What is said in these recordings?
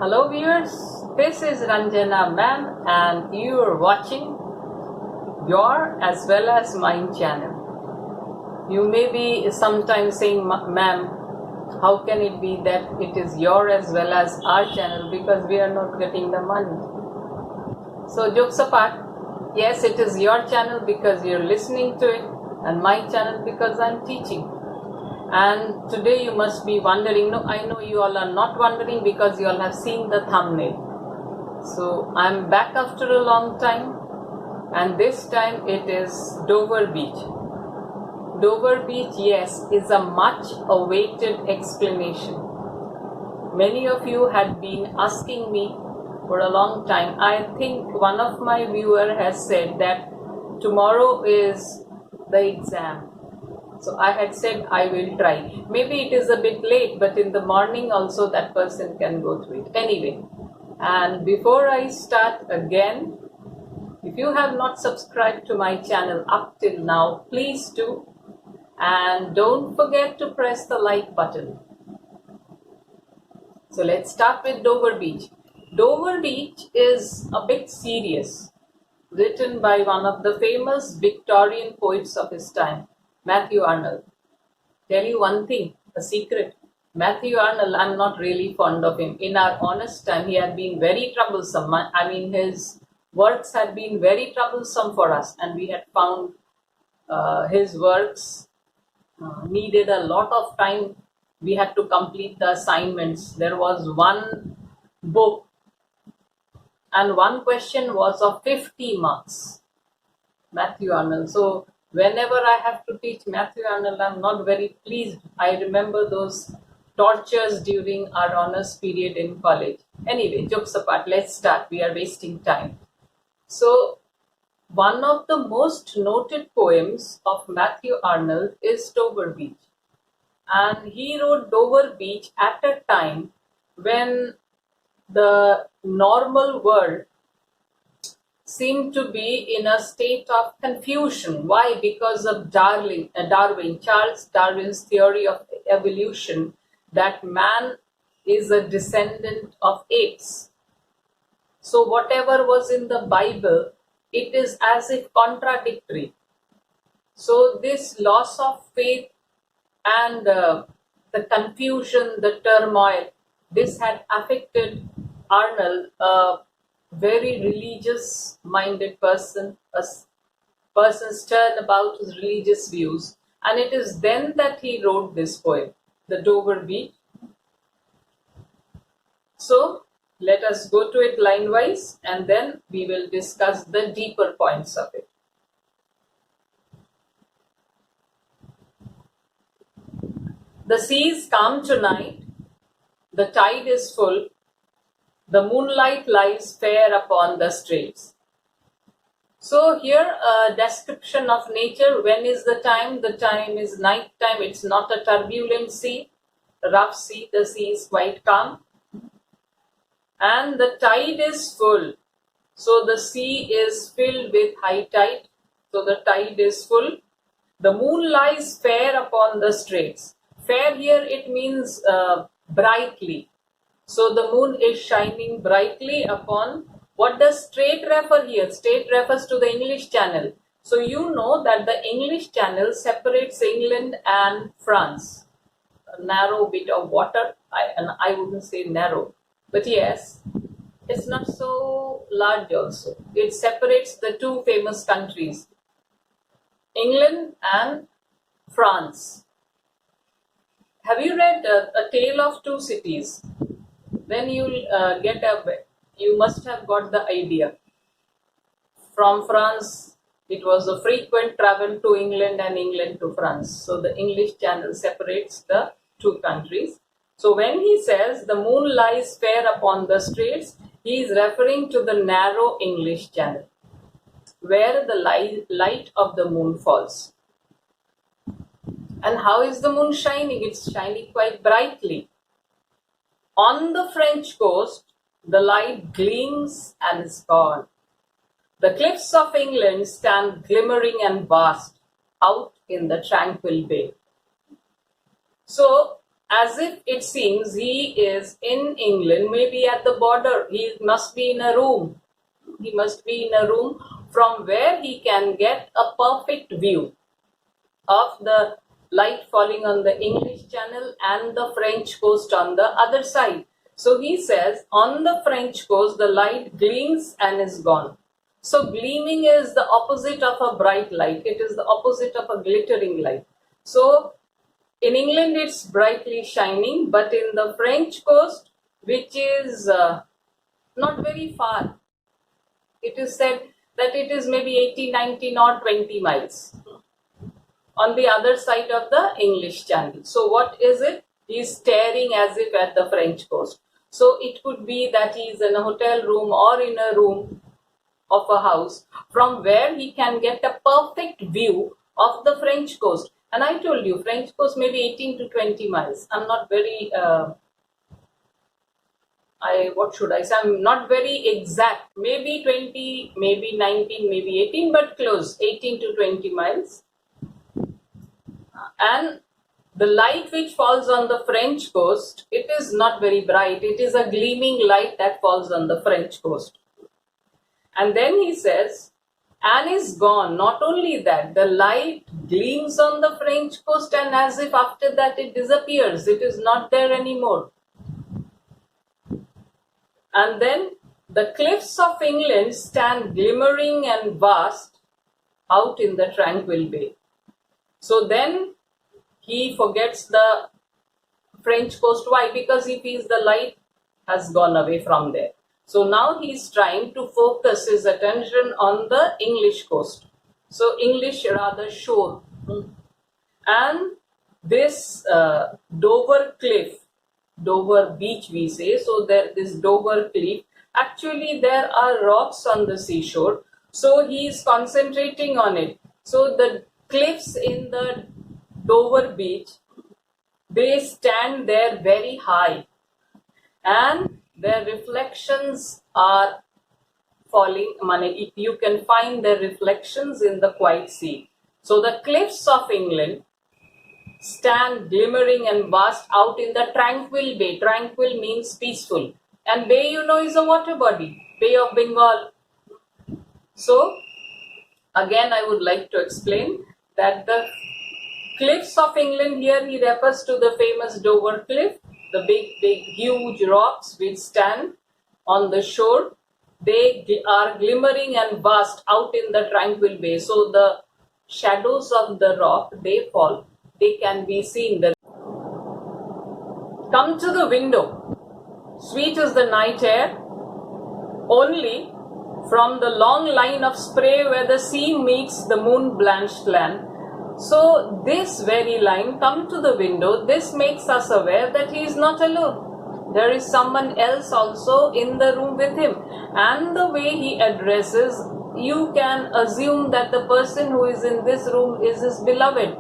Hello viewers, this is Ranjana ma'am and you are watching your as well as mine channel. You may be sometimes saying, ma'am, how can it be that it is your as well as our channel because we are not getting the money? So jokes apart, yes, it is your channel because you're listening to it and my channel because I'm teaching. And today you must be wondering, no, I know you all are not wondering because you all have seen the thumbnail. So I'm back after a long time and this time it is Dover Beach. Dover Beach, yes, is a much awaited explanation. Many of you had been asking me for a long time. I think one of my viewers has said that tomorrow is the exam. So I had said I will try. Maybe it is a bit late, but in the morning also that person can go through it. Anyway, and before I start again, if you have not subscribed to my channel up till now, please do. And don't forget to press the like button. So let's start with Dover Beach. Dover Beach is a bit serious, written by one of the famous Victorian poets of his time, Matthew Arnold. Tell you one thing, a secret. Matthew Arnold, I'm not really fond of him. In our honest time, he had been very troublesome. I mean, his works had been very troublesome for us, and we had found his works needed a lot of time. We had to complete the assignments. There was one book, and one question was of 50 marks. Matthew Arnold. So whenever I have to teach Matthew Arnold, I'm not very pleased. I remember those tortures during our honors period in college. Anyway, jokes apart, let's start. We are wasting time. So, one of the most noted poems of Matthew Arnold is Dover Beach. And he wrote Dover Beach at a time when the normal world seemed to be in a state of confusion. Why? Because of Charles Darwin's theory of evolution, that man is a descendant of apes. So whatever was in the Bible, it is as if contradictory. So this loss of faith and the confusion, the turmoil, this had affected Arnold, very religious minded person, a person stern about his religious views, and it is then that he wrote this poem, the Dover Beach. So let us go to it line wise and then we will discuss the deeper points of it. The sea is calm tonight, the tide is full, the moonlight lies fair upon the straits. So here a description of nature. When is the time? The time is night time. It's not a turbulent sea, rough sea. The sea is quite calm. And the tide is full. So the sea is filled with high tide. So the tide is full. The moon lies fair upon the straits. Fair here it means brightly. So the moon is shining brightly upon. What does strait refer here? Strait refers to the English Channel. So you know that the English Channel separates England and France. A narrow bit of water, and I wouldn't say narrow, but yes, it's not so large also. It separates the two famous countries, England and France. Have you read A Tale of Two Cities? Then you must have got the idea. From France, it was a frequent travel to England and England to France. So the English Channel separates the two countries. So when he says the moon lies fair upon the straits, he is referring to the narrow English Channel, where the light of the moon falls. And how is the moon shining? It's shining quite brightly. On the French coast, the light gleams and is gone. The cliffs of England stand glimmering and vast out in the tranquil bay. So as if it seems he is in England, maybe at the border. He must be in a room. He must be in a room from where he can get a perfect view of the light falling on the English Channel and the French coast on the other side. So he says, on the French coast, the light gleams and is gone. So gleaming is the opposite of a bright light. It is the opposite of a glittering light. So in England, it's brightly shining, but in the French coast, which is not very far, it is said that it is maybe 80, 90, or 20 miles on the other side of the English Channel. So what is it? He is staring as if at the French coast. So it could be that he is in a hotel room or in a room of a house from where he can get a perfect view of the French coast. And I told you, French coast maybe 18 to 20 miles. I'm not very, what should I say? I'm not very exact. Maybe 20, maybe 19, maybe 18, but close, 18 to 20 miles. And the light which falls on the French coast, it is not very bright. It is a gleaming light that falls on the French coast. And then he says, and is gone. Not only that, the light gleams on the French coast, and as if after that it disappears. It is not there anymore. And then the cliffs of England stand glimmering and vast out in the tranquil bay. So then he forgets the French coast. Why? Because he feels the light has gone away from there. So now he is trying to focus his attention on the English coast. So English rather shore. And this Dover cliff, Dover beach we say, so there this Dover cliff, actually there are rocks on the seashore. So he is concentrating on it. So the cliffs in the Dover beach, they stand there very high, and their reflections are falling. You can find their reflections in the quiet sea. So the cliffs of England stand glimmering and vast out in the tranquil bay. Tranquil means peaceful, and bay, you know, is a water body, Bay of Bengal. So again, I would like to explain that the cliffs of England, here he refers to the famous Dover cliff, the big, huge rocks which stand on the shore. They are glimmering and vast out in the tranquil bay. So the shadows of the rock, they fall. They can be seen. Come to the window. Sweet is the night air. Only from the long line of spray where the sea meets the moon-blanched land. So this very line, come to the window, this makes us aware that he is not alone. There is someone else also in the room with him. And the way he addresses, you can assume that the person who is in this room is his beloved.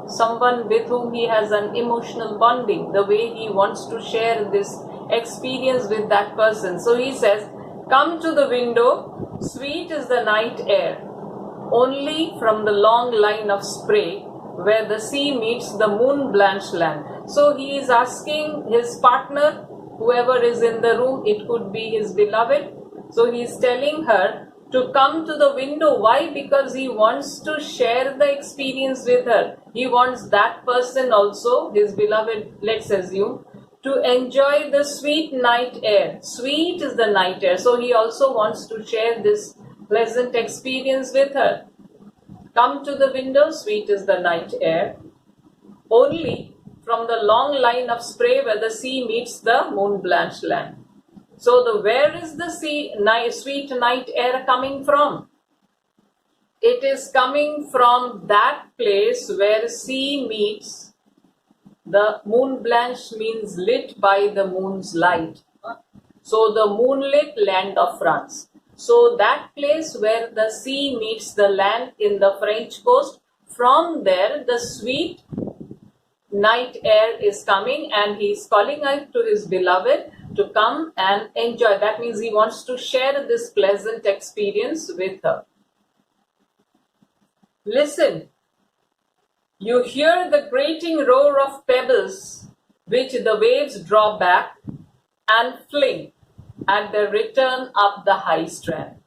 Someone with whom he has an emotional bonding, the way he wants to share this experience with that person. So he says, come to the window, sweet is the night air. Only from the long line of spray where the sea meets the moon-blanched land. So he is asking his partner, whoever is in the room, it could be his beloved. So he is telling her to come to the window. Why? Because he wants to share the experience with her. He wants that person also, his beloved, let's assume, to enjoy the sweet night air. Sweet is the night air. So he also wants to share this pleasant experience with her. Come to the window, sweet is the night air. Only from the long line of spray where the sea meets the moon-blanched land. So where is the sweet night air coming from? It is coming from that place where sea meets the moon-blanched, means lit by the moon's light. So the moonlit land of France. So that place where the sea meets the land in the French coast, from there the sweet night air is coming, and he is calling out to his beloved to come and enjoy. That means he wants to share this pleasant experience with her. Listen, You hear the grating roar of pebbles, which the waves draw back and fling at the return up the high strand.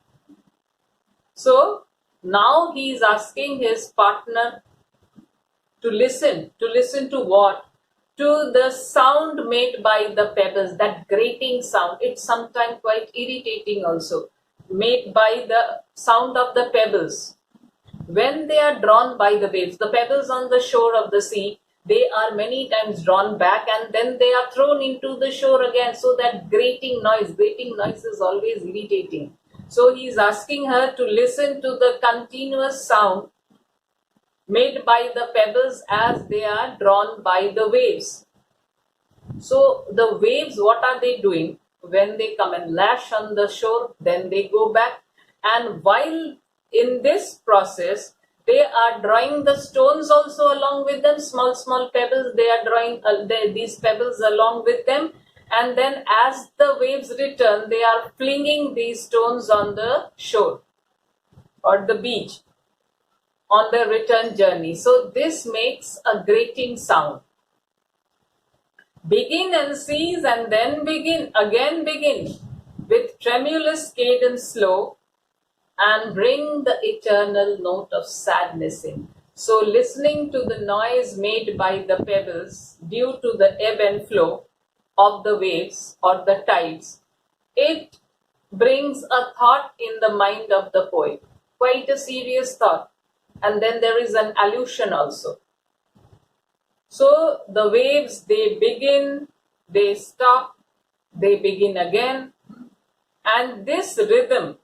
So now he is asking his partner to listen. To listen to what? To the sound made by the pebbles, that grating sound. It's sometimes quite irritating also, made by the sound of the pebbles. When they are drawn by the waves, the pebbles on the shore of the sea, they are many times drawn back and then they are thrown into the shore again. So that grating noise is always irritating. So he is asking her to listen to the continuous sound made by the pebbles as they are drawn by the waves. So the waves, what are they doing? When they come and lash on the shore, then they go back. And while in this process, they are drawing the stones also along with them, small pebbles, they are drawing these pebbles along with them. And then as the waves return, they are flinging these stones on the shore or the beach on the return journey. So this makes a grating sound. Begin and cease and then begin, again begin, with tremulous cadence slow, and bring the eternal note of sadness in. So listening to the noise made by the pebbles due to the ebb and flow of the waves or the tides, it brings a thought in the mind of the poet, quite a serious thought. And then there is an allusion also. So the waves, they begin, they stop, they begin again. And this rhythm,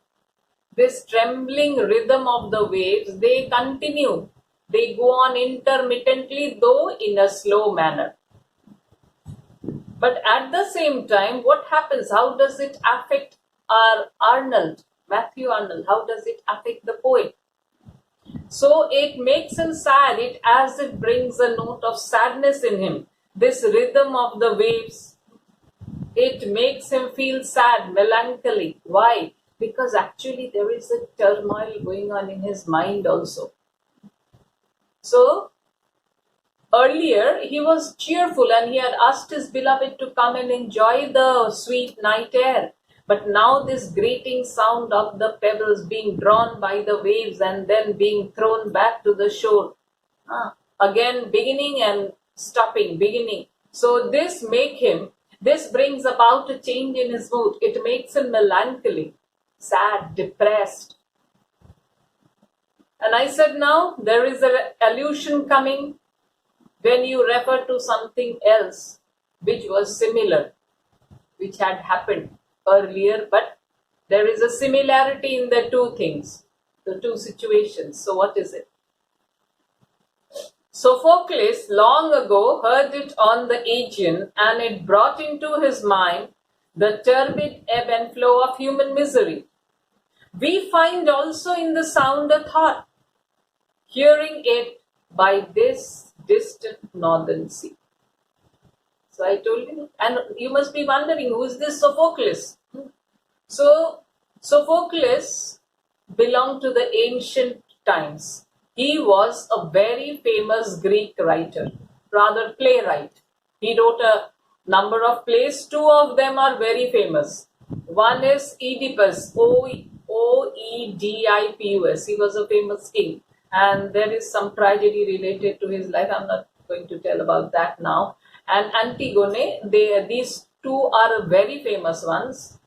this trembling rhythm of the waves, they continue. They go on intermittently, though in a slow manner. But at the same time, what happens? How does it affect our Arnold, Matthew Arnold? How does it affect the poet? So it makes him sad, as it brings a note of sadness in him. This rhythm of the waves, it makes him feel sad, melancholy. Why? Because actually there is a turmoil going on in his mind also. So earlier he was cheerful and he had asked his beloved to come and enjoy the sweet night air. But now this grating sound of the pebbles being drawn by the waves and then being thrown back to the shore. Again beginning and stopping, beginning. So this brings about a change in his mood. It makes him melancholy, sad, depressed. And I said now there is an allusion coming when you refer to something else which was similar, which had happened earlier, but there is a similarity in the two things, the two situations. So what is it? Sophocles long ago heard it on the Aegean, and it brought into his mind the turbid ebb and flow of human misery. We find also in the sound a thought, hearing it by this distant northern sea. So I told you, and you must be wondering, who is this Sophocles? So Sophocles belonged to the ancient times. He was a very famous Greek writer, rather playwright. He wrote a number of plays. Two of them are very famous. One is Oedipus, Oedipus. He was a famous king. And there is some tragedy related to his life. I'm not going to tell about that now. And Antigone, these two are very famous ones.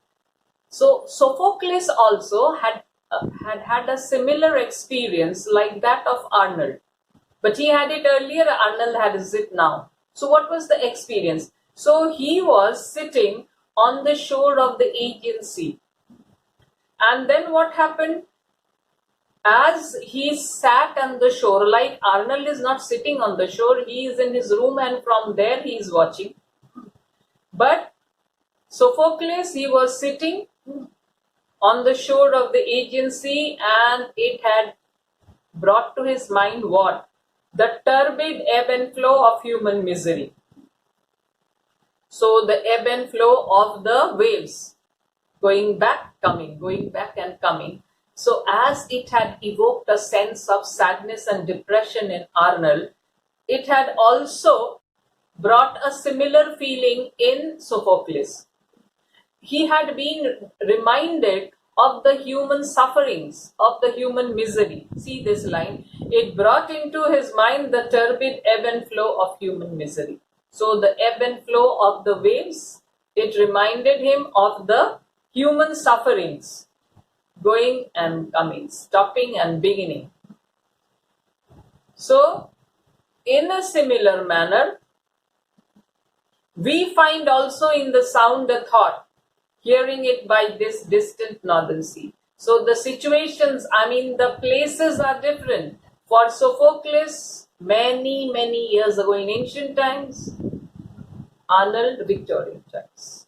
So Sophocles also had a similar experience like that of Arnold. But he had it earlier, Arnold has it now. So what was the experience? So he was sitting on the shore of the Aegean Sea. And then what happened? As he sat on the shore, like Arnold is not sitting on the shore, he is in his room and from there he is watching. But Sophocles, he was sitting on the shore of the Aegean Sea, and it had brought to his mind what? The turbid ebb and flow of human misery. So the ebb and flow of the waves, going back, coming, going back and coming. So as it had evoked a sense of sadness and depression in Arnold, it had also brought a similar feeling in Sophocles. He had been reminded of the human sufferings, of the human misery. See this line. It brought into his mind the turbid ebb and flow of human misery. So the ebb and flow of the waves, it reminded him of the human sufferings, going and coming, stopping and beginning. So, in a similar manner, we find also in the sound a thought, hearing it by this distant northern sea. So the situations, the places are different. For Sophocles, many years ago in ancient times, Arnold, Victorian times.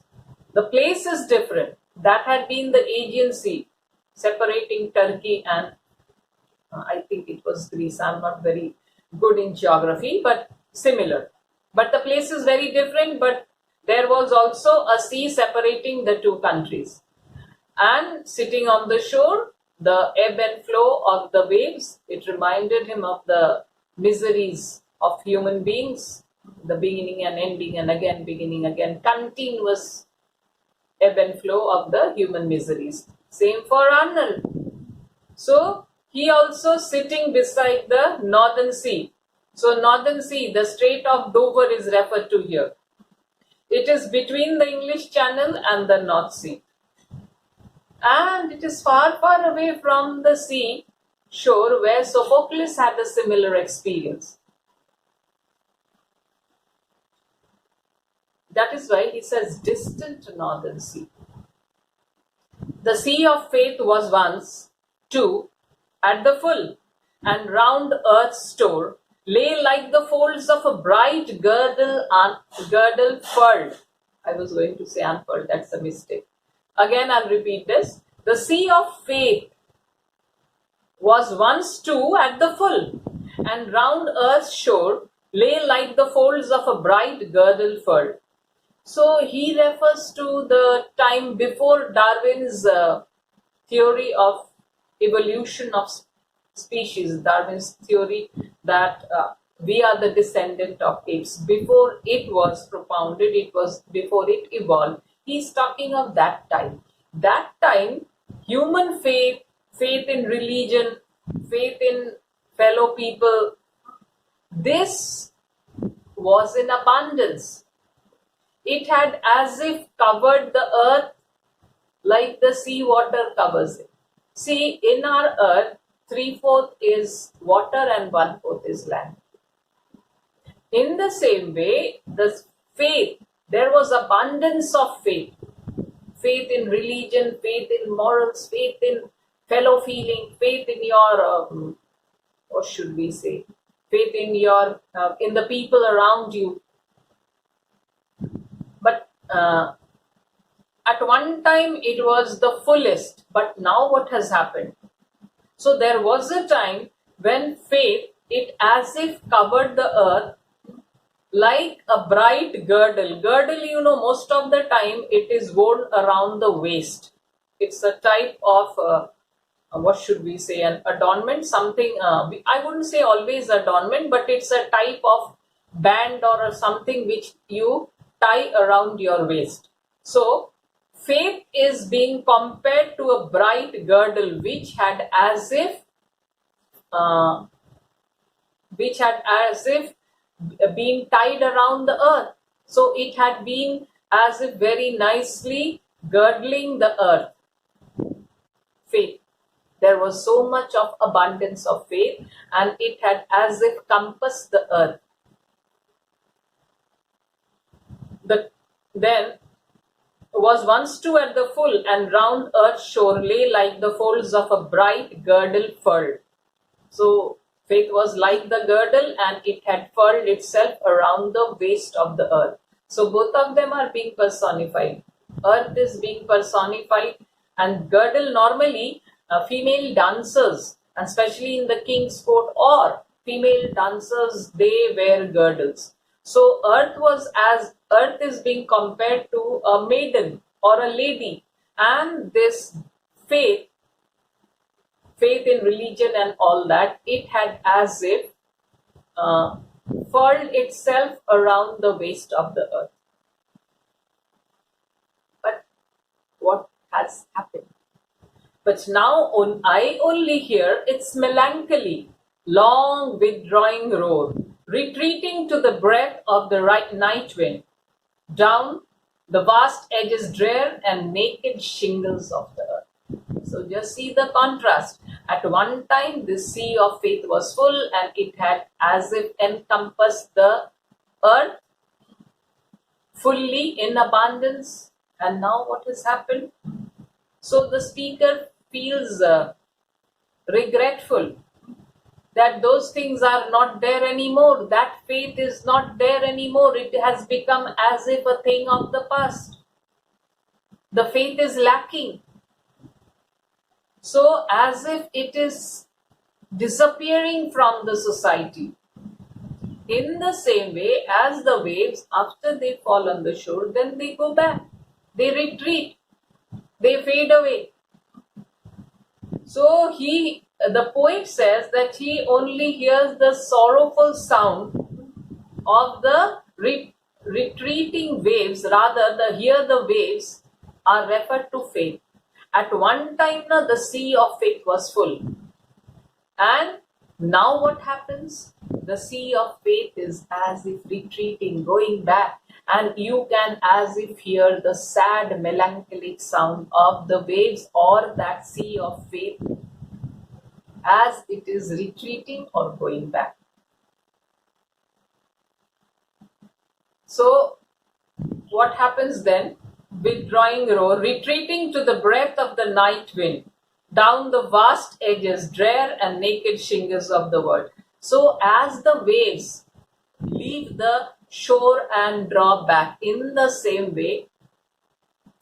The place is different. That had been the Aegean Sea, separating Turkey and I think it was Greece. I'm not very good in geography, but similar. But the place is very different, but there was also a sea separating the two countries. And sitting on the shore, the ebb and flow of the waves, it reminded him of the miseries of human beings, the beginning and ending and again beginning again, continuous ebb and flow of the human miseries. Same for Arnold. So he also sitting beside the northern sea. So northern sea, the Strait of Dover is referred to here. It is between the English Channel and the North Sea. And it is far away from the sea shore where Sophocles had a similar experience. That is why he says distant northern sea. The sea of faith was once, too, at the full, and round earth's store lay like the folds of a bright girdle furled. I was going to say unfurled, that's a mistake. Again, I'll repeat this. The sea of faith was once too at the full, and round earth's shore lay like the folds of a bright girdle furled. So he refers to the time before Darwin's theory of evolution of species, Darwin's theory that we are the descendant of apes. Before it was propounded, before it evolved. He's talking of that time. That time, human faith in religion, faith in fellow people, this was in abundance. It had as if covered the earth like the sea water covers it. See, in our earth, 3/4 is water and 1/4 is land. In the same way, the faith, there was abundance of faith. Faith in religion, faith in morals, faith in fellow feeling, faith in your, what should we say, faith in your, in the people around you. But at one time it was the fullest, but now what has happened? So there was a time when faith, it as if covered the earth like a bright girdle. Girdle, most of the time it is worn around the waist. It's a type of, what should we say, an adornment, something, I wouldn't say always adornment, but it's a type of band or something which you tie around your waist. So faith is being compared to a bright girdle which had as if being tied around the earth. So it had been as if very nicely girdling the earth. Faith. There was so much of abundance of faith, and it had as if compassed the earth. Then was once too at the full, and round earth's shore lay like the folds of a bright girdle furled. So faith was like the girdle, and it had furled itself around the waist of the earth. So both of them are being personified. Earth is being personified, and girdle, normally female dancers, and especially in the king's court or female dancers, they wear girdles. So earth is being compared to a maiden or a lady, and this faith in religion and all that, it had as if furled itself around the waist of the earth. But what has happened? But now I only hear its melancholy, long withdrawing roar, retreating to the breath of the right night wind, down the vast edges drear and naked shingles of the earth. So just see the contrast. At one time, this sea of faith was full and it had as if encompassed the earth fully in abundance. And now what has happened? So the speaker feels regretful that those things are not there anymore. That faith is not there anymore. It has become as if a thing of the past. The faith is lacking. So as if it is disappearing from the society. In the same way as the waves, after they fall on the shore, then they go back. They retreat. They fade away. So the poet says that he only hears the sorrowful sound of the retreating waves. Rather, the waves are referred to faith. At one time, the sea of faith was full. And now what happens? The sea of faith is as if retreating, going back. And you can as if hear the sad melancholic sound of the waves or that sea of faith as it is retreating or going back. So what happens then? Withdrawing roar, retreating to the breath of the night wind, down the vast edges, drear and naked shingles of the world. So as the waves leave the shore and draw back, in the same way,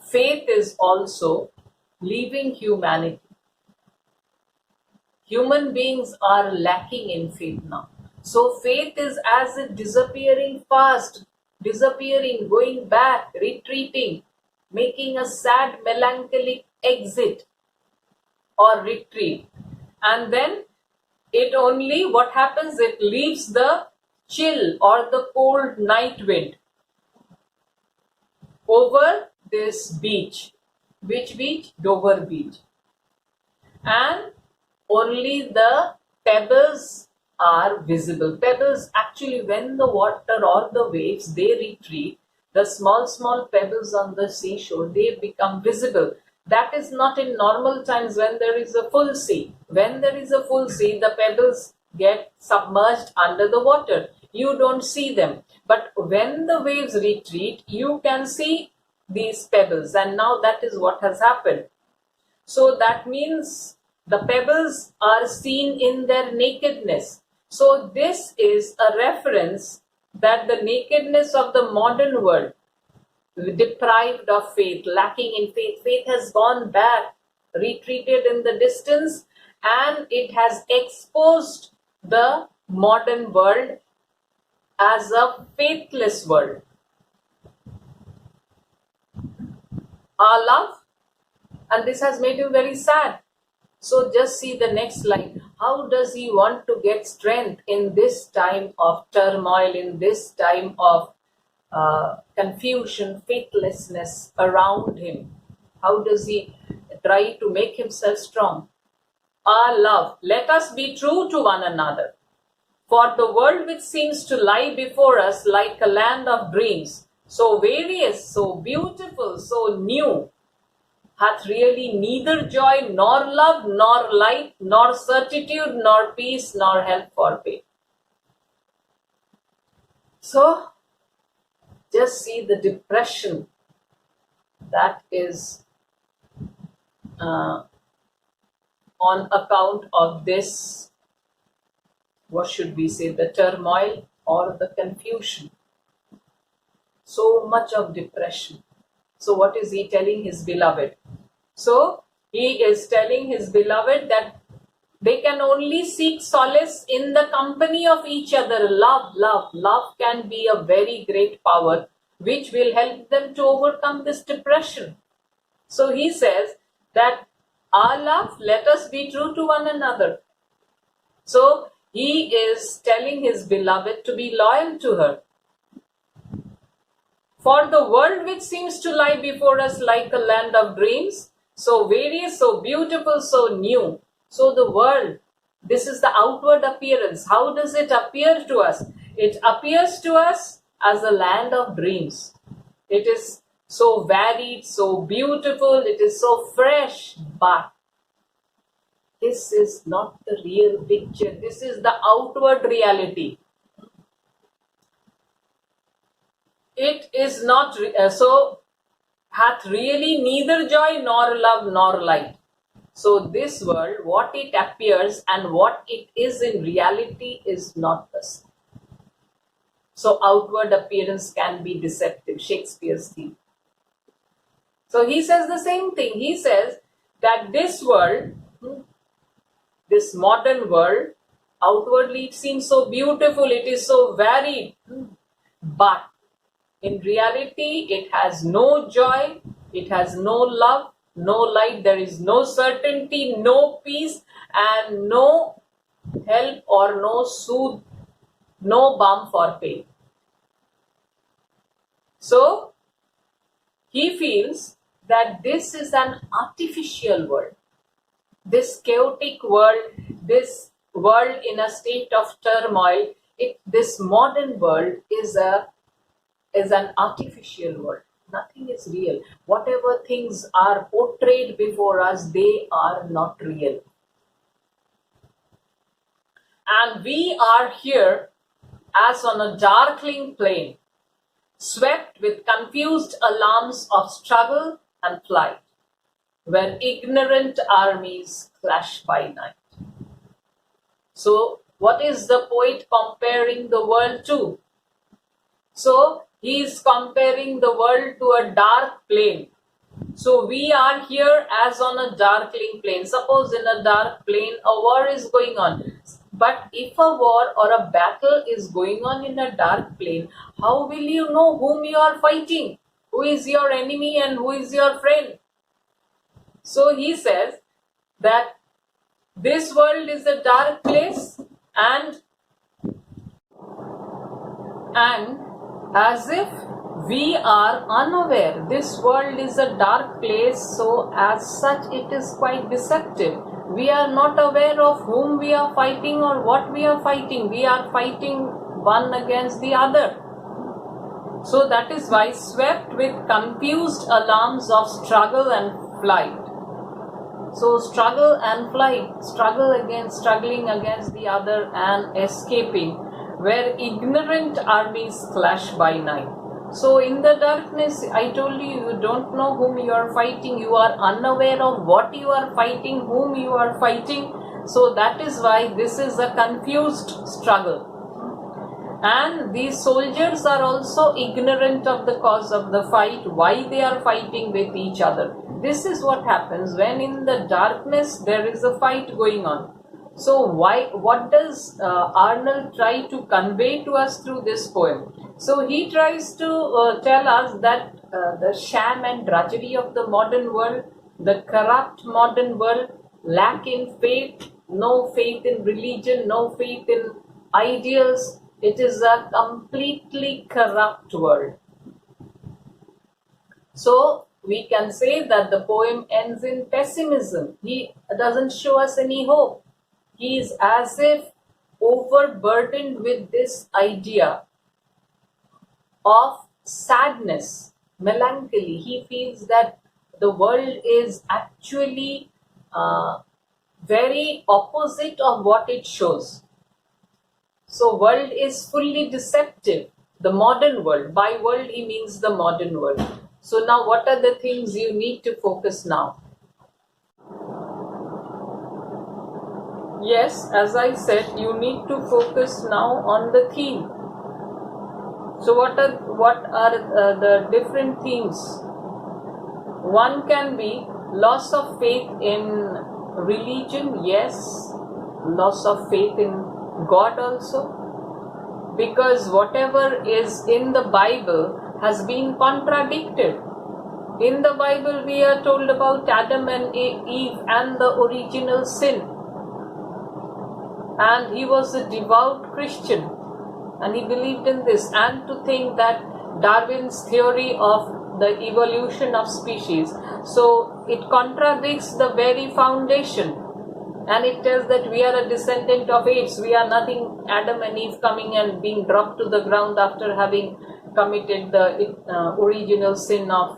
faith is also leaving humanity. Human beings are lacking in faith now. So faith is as if disappearing fast, disappearing, going back, retreating, making a sad melancholic exit or retreat. And then what happens? It leaves the chill or the cold night wind over this beach. Which beach? Dover beach. And only the pebbles are visible. Pebbles, actually, when the water or the waves, they retreat, the small pebbles on the seashore, they become visible. That is not in normal times when there is a full sea. When there is a full sea, the pebbles get submerged under the water. You don't see them. But when the waves retreat, you can see these pebbles. And now that is what has happened. So that means the pebbles are seen in their nakedness. So this is a reference that the nakedness of the modern world, deprived of faith, lacking in faith, faith has gone back, retreated in the distance, and it has exposed the modern world as a faithless world. Our love, and this has made him very sad. So just see the next line. How does he want to get strength in this time of turmoil, in this time of confusion, faithlessness around him? How does he try to make himself strong? Our love, let us be true to one another. For the world which seems to lie before us like a land of dreams, so various, so beautiful, so new, hath really neither joy, nor love, nor light, nor certitude, nor peace, nor help for faith. So, just see the depression that is on account of this, what should we say, the turmoil or the confusion. So much of depression. So what is he telling his beloved? So he is telling his beloved that they can only seek solace in the company of each other. Love can be a very great power which will help them to overcome this depression. So he says that our love, let us be true to one another. So he is telling his beloved to be loyal to her. For the world which seems to lie before us like a land of dreams, so various, so beautiful, so new. So the world, this is the outward appearance. How does it appear to us? It appears to us as a land of dreams. It is so varied, so beautiful, it is so fresh, but this is not the real picture. This is the outward reality. It is not, so hath really neither joy nor love nor light. So this world, what it appears and what it is in reality is not the same. So outward appearance can be deceptive, Shakespeare's theme. So he says the same thing. He says that this world, this modern world, outwardly it seems so beautiful, it is so varied, but in reality it has no joy, it has no love, no light, there is no certainty, no peace, and no help or no soothe, no balm for pain. So he feels that this is an artificial world. This chaotic world, this world in a state of turmoil, this modern world is an artificial world. Nothing is real. Whatever things are portrayed before us, they are not real. And we are here as on a darkling plain, swept with confused alarms of struggle and flight, where ignorant armies clash by night. So, what is the poet comparing the world to? So, he is comparing the world to a dark plain. So, we are here as on a darkling plain. Suppose in a dark plain, a war is going on. But if a war or a battle is going on in a dark plain, how will you know whom you are fighting? Who is your enemy and who is your friend? So he says that this world is a dark place, and as if we are unaware, this world is a dark place, so as such it is quite deceptive. We are not aware of whom we are fighting or what we are fighting. We are fighting one against the other. So that is why, swept with confused alarms of struggle and flight. So struggle and flight, struggling against the other and escaping, where ignorant armies clash by night. So in the darkness, I told you, you don't know whom you are fighting, you are unaware of what you are fighting, whom you are fighting. So that is why this is a confused struggle. And these soldiers are also ignorant of the cause of the fight, why they are fighting with each other. This is what happens when in the darkness there is a fight going on. So what does Arnold try to convey to us through this poem? So he tries to tell us that the sham and drudgery of the modern world, the corrupt modern world, lack in faith, no faith in religion, no faith in ideals. It is a completely corrupt world. So we can say that the poem ends in pessimism. He doesn't show us any hope. He is as if overburdened with this idea of sadness, melancholy. He feels that the world is actually very opposite of what it shows. So world is fully deceptive. The modern world. By world he means the modern world. So now what are the things you need to focus now? Yes, as I said, you need to focus now on the theme. So what are the different themes? One can be loss of faith in religion, yes, loss of faith in God also, because whatever is in the Bible has been contradicted. In the Bible we are told about Adam and Eve and the original sin. and he was a devout Christian, and he believed in this. And to think that Darwin's theory of the evolution of species, so it contradicts the very foundation, and it tells that we are a descendant of apes. We are nothing Adam and Eve coming and being dropped to the ground after having committed the original sin of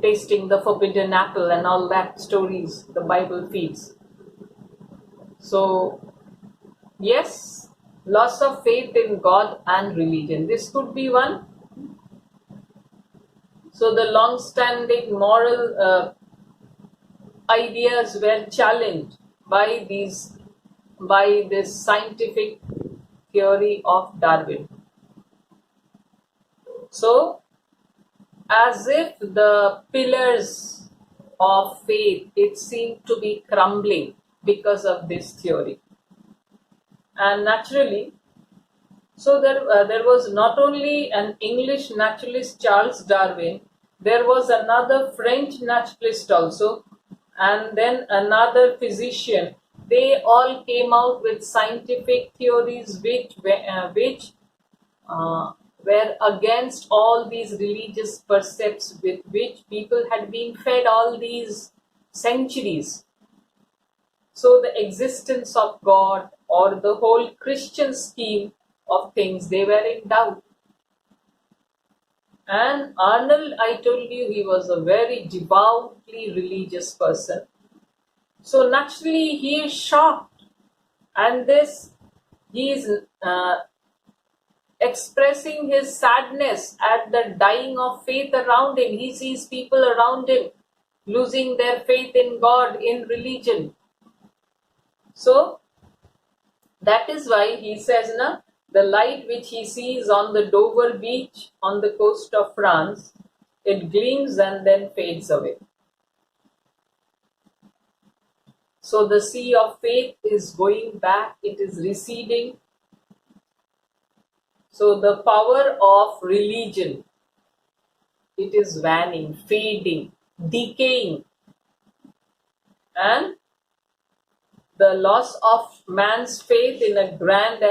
tasting the forbidden apple and all that stories the Bible feeds. So yes, loss of faith in God and religion, this could be one. So the long-standing moral ideas were challenged by this scientific theory of Darwin. So as if the pillars of faith, it seemed to be crumbling because of this theory. And naturally, so there was not only an English naturalist, Charles Darwin, there was another French naturalist also, and then another physician. They all came out with scientific theories which were against all these religious precepts with which people had been fed all these centuries. So the existence of God or the whole Christian scheme of things, they were in doubt. And Arnold, I told you, he was a very devoutly religious person. So naturally he is shocked, and he is expressing his sadness at the dying of faith around him. He sees people around him losing their faith in God, in religion. So that is why he says, the light which he sees on the Dover beach on the coast of France, it gleams and then fades away. So the sea of faith is going back, it is receding. So the power of religion, it is waning, fading, decaying. And the loss of man's faith in a grand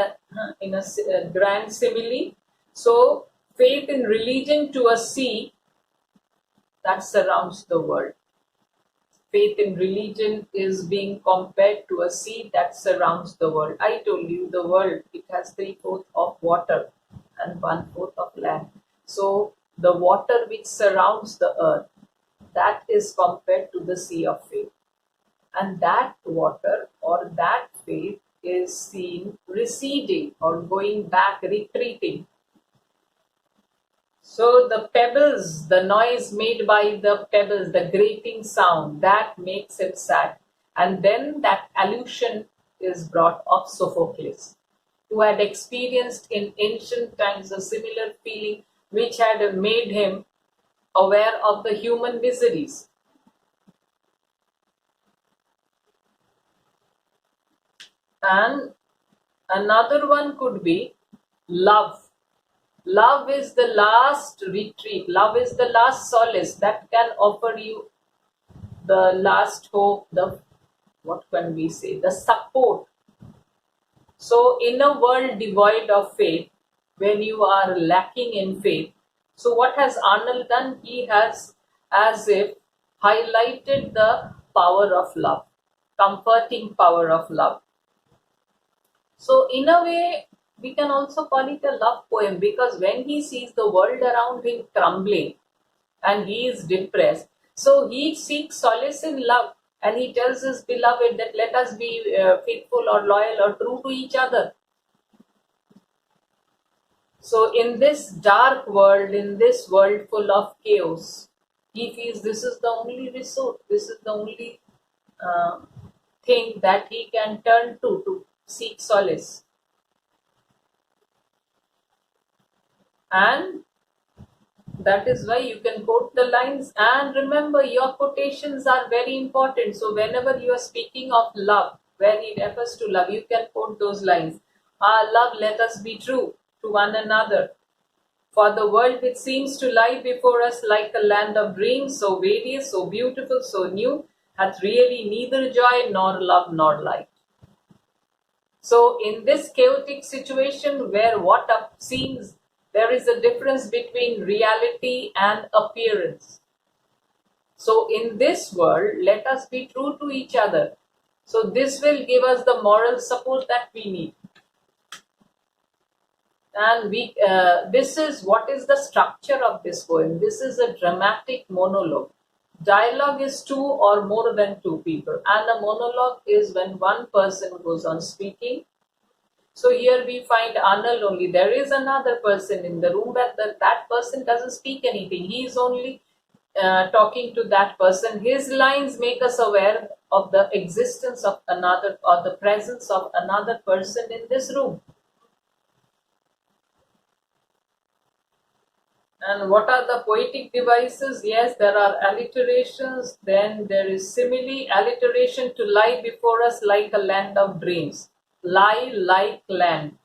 simile. So faith in religion to a sea that surrounds the world. Faith in religion is being compared to a sea that surrounds the world. I told you the world, it has 3/4 of water and 1/4 of land. So the water which surrounds the earth, that is compared to the sea of faith. And that water or that faith is seen receding or going back, retreating. So the pebbles, the noise made by the pebbles, the grating sound, that makes it sad. And then that allusion is brought of Sophocles, who had experienced in ancient times a similar feeling which had made him aware of the human miseries. And another one could be love. Love is the last retreat. Love is the last solace that can offer you the last hope, what can we say, the support. So in a world devoid of faith, when you are lacking in faith, so what has Arnold done? He has as if highlighted the power of love, comforting power of love. So in a way, we can also call it a love poem, because when he sees the world around him crumbling and he is depressed, so he seeks solace in love, and he tells his beloved that let us be faithful or loyal or true to each other. So in this dark world, in this world full of chaos, he feels this is the only resource, this is the only thing that he can turn to seek solace. And that is why you can quote the lines, and remember, your quotations are very important. So whenever you are speaking of love, where he refers to love, you can quote those lines. Love, let us be true to one another. For the world which seems to lie before us like a land of dreams, so various, so beautiful, so new, hath really neither joy nor love nor light. So in this chaotic situation where what seems, there is a difference between reality and appearance. So in this world, let us be true to each other. So this will give us the moral support that we need. And this is what is the structure of this poem. This is a dramatic monologue. Dialogue is two or more than two people, and a monologue is when one person goes on speaking. So here we find Arnold only. There is another person in the room, but that person doesn't speak anything. He is only talking to that person. His lines make us aware of the existence of another, or the presence of another person in this room. And what are the poetic devices? Yes, there are alliterations, then there is simile, alliteration: to lie before us like a land of dreams. Lie like land.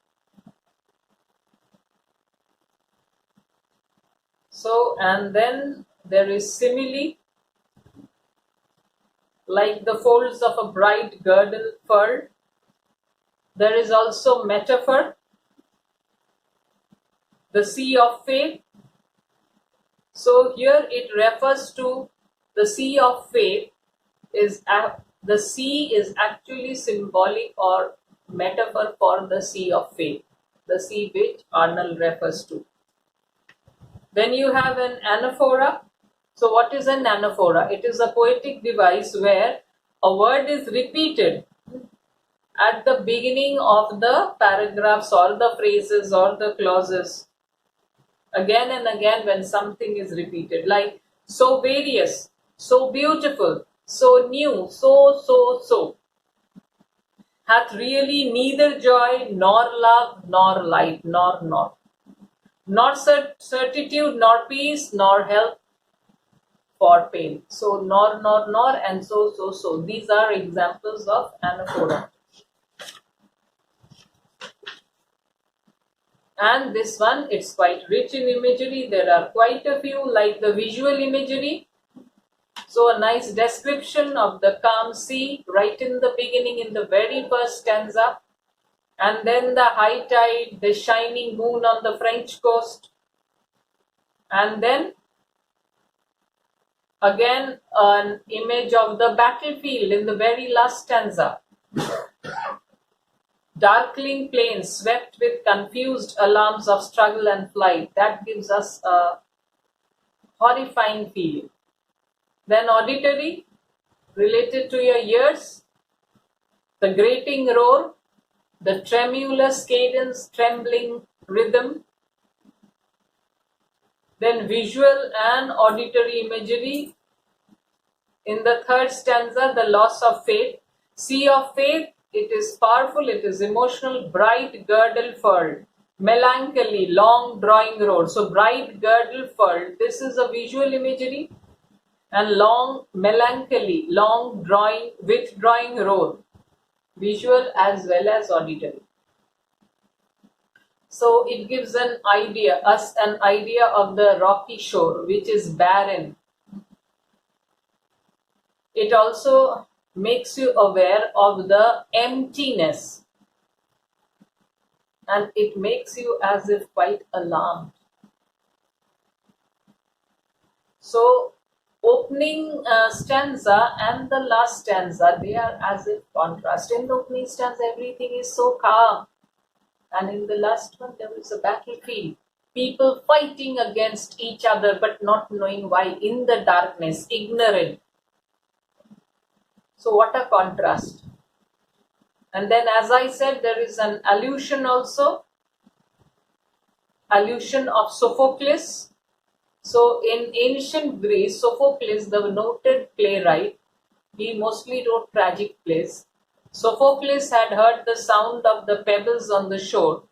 So, and then there is simile, like the folds of a bright girdle furled. There is also metaphor, the sea of faith. So here it refers to the sea of faith. The sea is actually symbolic or metaphor for the sea of faith, the sea which Arnold refers to. Then you have an anaphora. So what is an anaphora? It is a poetic device where a word is repeated at the beginning of the paragraphs or the phrases or the clauses again and again when something is repeated, like so various, so beautiful, so new, so, hath really neither joy, nor love, nor light, nor certitude, nor peace, nor help for pain. So nor, and so. These are examples of anaphora. And this one, it's quite rich in imagery. There are quite a few, like the visual imagery. So a nice description of the calm sea right in the beginning, in the very first stanza. And then the high tide, the shining moon on the French coast. And then again an image of the battlefield in the very last stanza. Darkling plains swept with confused alarms of struggle and flight. That gives us a horrifying feeling. Then auditory, related to your ears, the grating roar, the tremulous cadence, trembling rhythm. Then visual and auditory imagery. In the third stanza, the loss of faith. Sea of faith, it is powerful, it is emotional, bright girdle furled. Melancholy, long drawing road. So bright girdle furled, this is a visual imagery. And long melancholy, long drawing, withdrawing road. Visual as well as auditory. So it gives us an idea of the rocky shore, which is barren. It also makes you aware of the emptiness, and it makes you as if quite alarmed. So opening stanza and the last stanza, they are as if contrast. In the opening stanza, everything is so calm, and in the last one, there is a battlefield. People fighting against each other but not knowing why, in the darkness, ignorant. So what a contrast. And then, as I said, there is an allusion also. Allusion of Sophocles. So in ancient Greece, Sophocles, the noted playwright, he mostly wrote tragic plays. Sophocles had heard the sound of the pebbles on the shore.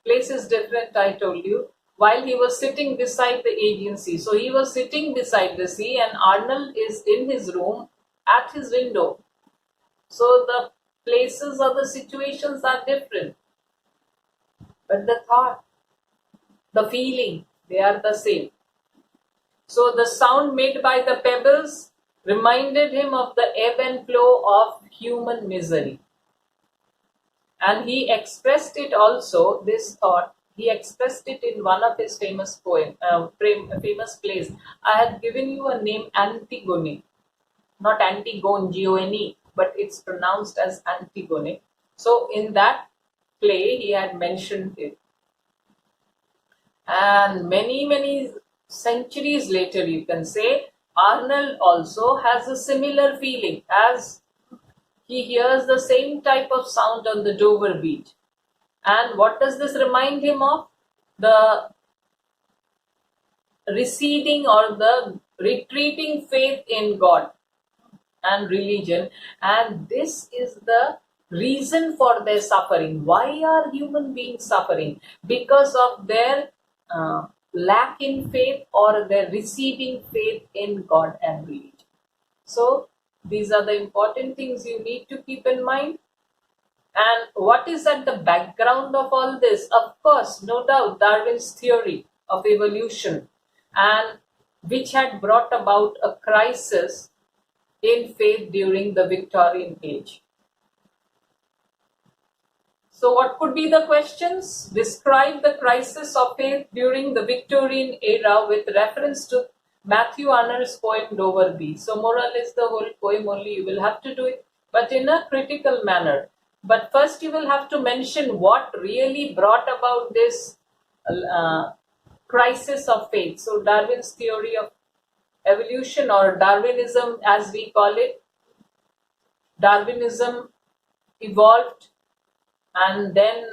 Place is different, I told you. While he was sitting beside the Aegean Sea. So he was sitting beside the sea, and Arnold is in his room at his window. So the places or the situations are different. But the thought, the feeling, they are the same. So the sound made by the pebbles reminded him of the ebb and flow of human misery. And he expressed it also, this thought, he expressed it in one of his famous famous plays. I had given you a name, Antigone, not Antigone, Gone, but it's pronounced as Antigone. So in that play, he had mentioned it. And many centuries later, you can say, Arnold also has a similar feeling as he hears the same type of sound on the Dover beach. And what does this remind him of? The receding or the retreating faith in God and religion. And this is the reason for their suffering. Why are human beings suffering? Because of their lack in faith or their receding faith in God and religion. So these are the important things you need to keep in mind. And what is at the background of all this? Of course, no doubt, Darwin's theory of evolution, and which had brought about a crisis in faith during the Victorian age. So, what could be the questions? Describe the crisis of faith during the Victorian era with reference to Matthew Arnold's poem Dover Beach. So, moral is the whole poem only. You will have to do it, but in a critical manner. But first, you will have to mention what really brought about this crisis of faith. So, Darwin's theory of evolution, or Darwinism as we call it, Darwinism evolved, and then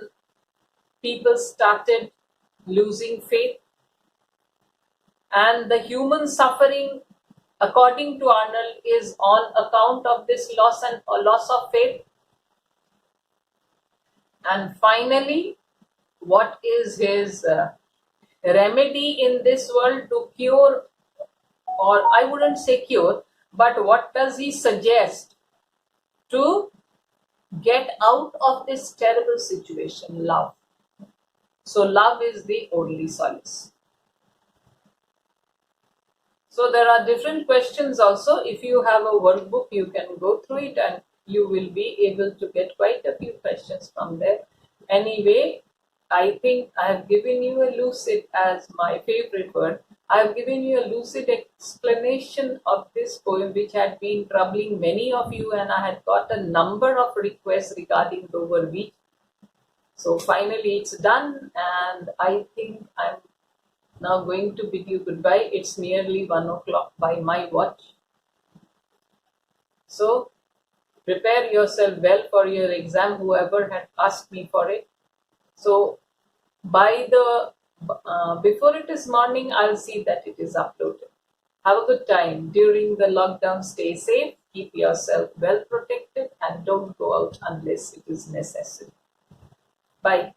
people started losing faith. And the human suffering, according to Arnold, is on account of this loss of faith. And finally, what is his remedy in this world to cure, or I wouldn't say cure, but what does he suggest to get out of this terrible situation? Love. So love is the only solace. So there are different questions also. If you have a workbook, you can go through it and you will be able to get quite a few questions from there. Anyway, I think I have given you a lucid, as my favorite word, I have given you a lucid explanation of this poem, which had been troubling many of you, and I had got a number of requests regarding Dover Beach. So finally it's done, and I think I'm now going to bid you goodbye. It's nearly 1 o'clock by my watch. So prepare yourself well for your exam, whoever had asked me for it. So by the before it is morning, I'll see that it is uploaded. Have a good time during the lockdown. Stay safe, keep yourself well protected, and don't go out unless it is necessary. Bye.